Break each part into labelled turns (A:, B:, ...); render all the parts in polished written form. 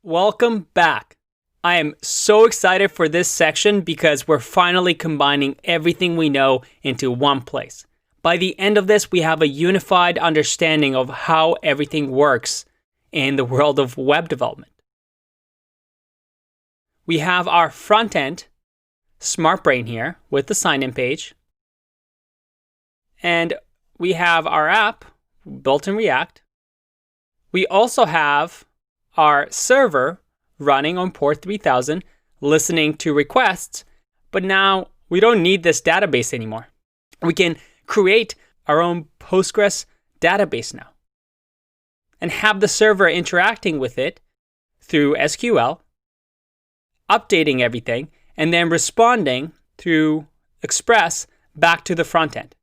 A: Welcome back. I am so excited for this section because we're finally combining everything we know into one place. By the end of this, we have a unified understanding of how everything works in the world of web development. We have our front end, SmartBrain here with the sign-in page. And we have our app built in React. We also have our server running on port 3000, listening to requests, but now we don't need this database anymore. We can create our own Postgres database now and have the server interacting with it through SQL, updating everything, and then responding through Express back to the front end.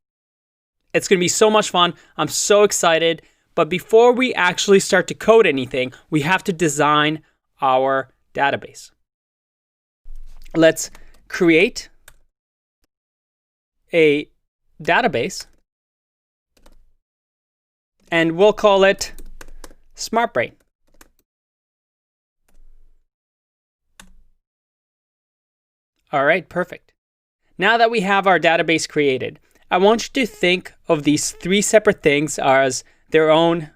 A: It's going to be so much fun. I'm so excited. But before we actually start to code anything, we have to design our database. Let's create a database, and we'll call it SmartBrain. All right, perfect. Now that we have our database created, I want you to think of these three separate things as their own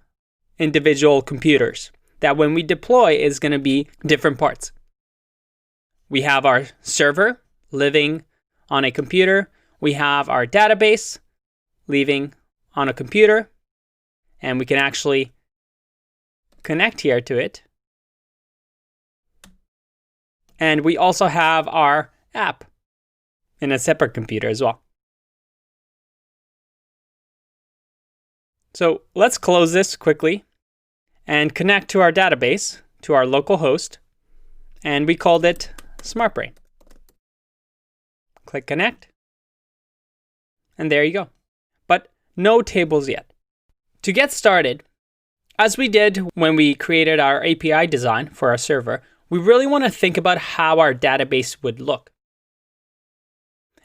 A: individual computers that when we deploy is going to be different parts. We have our server living on a computer. We have our database living on a computer. And we can actually connect here to it. And we also have our app in a separate computer as well. So let's close this quickly and connect to our database, to our local host, and we called it SmartBrain. Click connect, and there you go. But no tables yet. To get started, as we did when we created our API design for our server, we really want to think about how our database would look.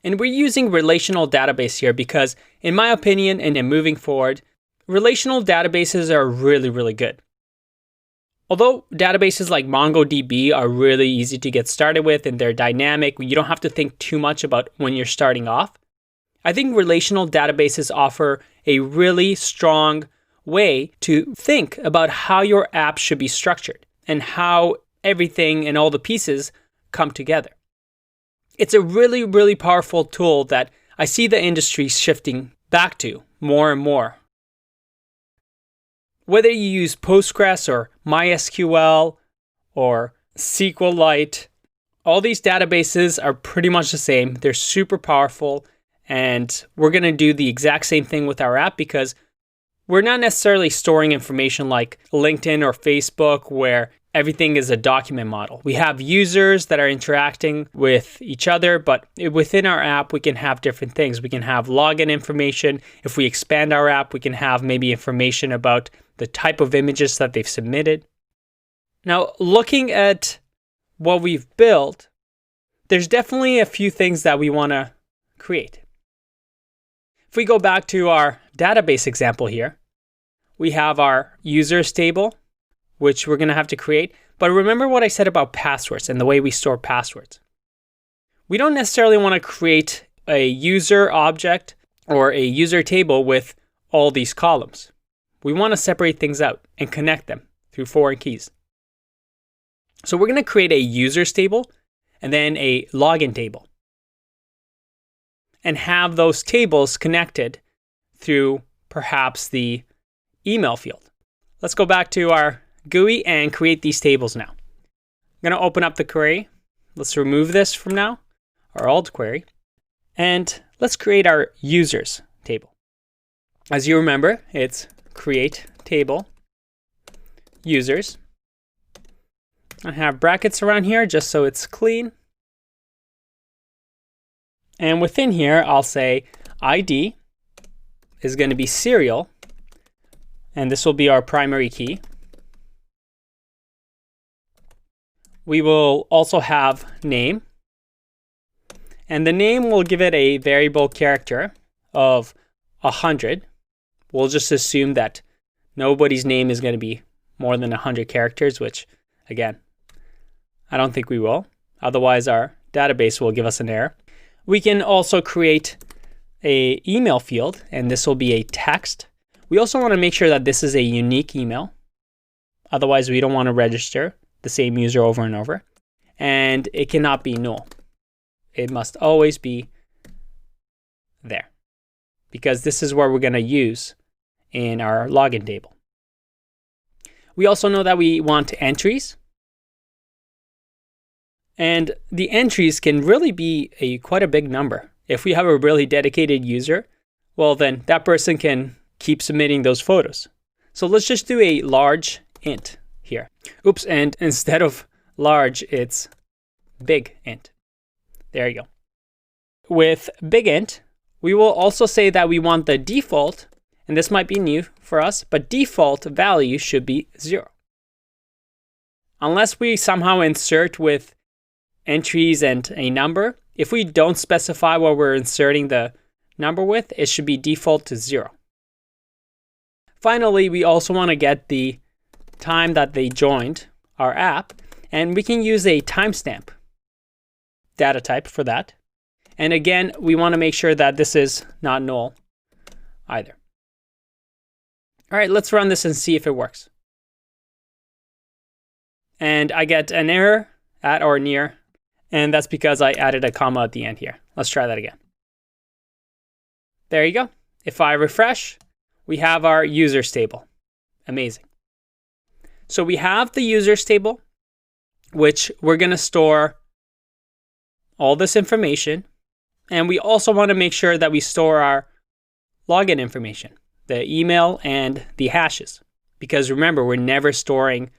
A: And we're using relational database here because, in my opinion, and in moving forward, relational databases are really, really good. Although databases like MongoDB are really easy to get started with and they're dynamic, you don't have to think too much about when you're starting off. I think relational databases offer a really strong way to think about how your app should be structured and how everything and all the pieces come together. It's a really, really powerful tool that I see the industry shifting back to more and more. Whether you use Postgres or MySQL or SQLite, all these databases are pretty much the same. They're super powerful, and we're going to do the exact same thing with our app because we're not necessarily storing information like LinkedIn or Facebook where everything is a document model. We have users that are interacting with each other, but within our app, we can have different things. We can have login information. If we expand our app, we can have maybe information about the type of images that they've submitted. Now, looking at what we've built, there's definitely a few things that we want to create. If we go back to our database example here, we have our users table, which we're going to have to create. But remember what I said about passwords and the way we store passwords. We don't necessarily want to create a user object or a user table with all these columns. We want to separate things out and connect them through foreign keys. So we're going to create a users table and then a login table and have those tables connected through perhaps the email field. Let's go back to our GUI and create these tables now. I'm going to open up the query. Let's remove this from now, our old query. And let's create our users table. As you remember, it's create table users. I have brackets around here just so it's clean. And within here, I'll say ID is going to be serial, and this will be our primary key. We will also have name, and the name will give it a variable character of 100. We'll just assume that nobody's name is going to be more than 100 characters, which again, I don't think we will. Otherwise, our database will give us an error. We can also create an email field, and this will be a text. We also want to make sure that this is a unique email. Otherwise, we don't want to register the same user over and over. And it cannot be null. It must always be there, because this is what we're going to use in our login table. We also know that we want entries. And the entries can really be quite a big number. If we have a really dedicated user, well, then that person can keep submitting those photos. So let's just do a large int here. Oops, and instead of large, it's big int. There you go. With big int, we will also say that we want the default, and this might be new for us, but default value should be 0. Unless we somehow insert with entries and a number, if we don't specify what we're inserting the number with, it should be default to 0. Finally, we also want to get the time that they joined our app, and we can use a timestamp data type for that. And again, we want to make sure that this is not null either. All right, let's run this and see if it works. And I get an error at or near, and that's because I added a comma at the end here. Let's try that again. There you go. If I refresh, we have our users table. Amazing. So we have the users table, which we're going to store all this information. And we also want to make sure that we store our login information, the email and the hashes. Because remember, we're never storing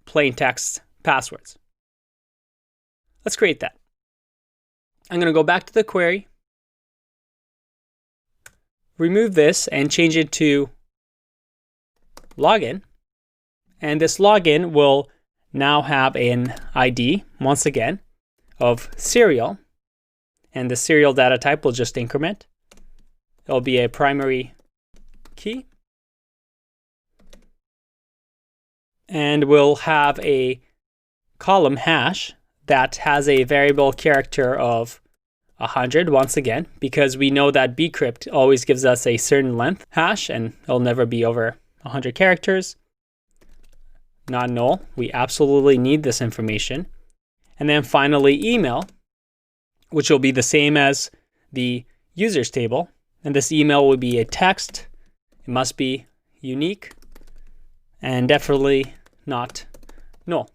A: plain text passwords. Let's create that. I'm going to go back to the query, remove this, and change it to login. And this login will now have an ID, once again, of serial. And the serial data type will just increment. It'll be a primary key. And we'll have a column hash that has a variable character of 100 once again, because we know that bcrypt always gives us a certain length hash and it'll never be over 100 characters. Not null. We absolutely need this information. And then finally email, which will be the same as the users table. And this email will be a text. It must be unique and definitely not null.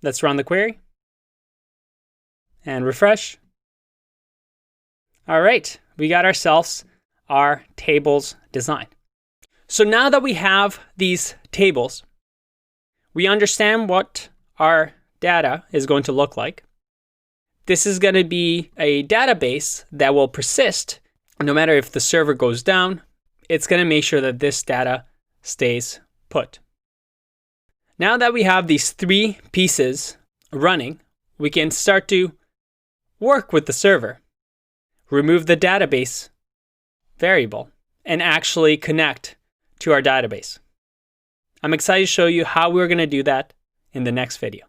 A: Let's run the query and refresh. All right, we got ourselves our tables design. So now that we have these tables, we understand what our data is going to look like. This is going to be a database that will persist no matter if the server goes down. It's going to make sure that this data stays put. Now that we have these 3 pieces running, we can start to work with the server, remove the database variable, and actually connect to our database. I'm excited to show you how we're going to do that in the next video.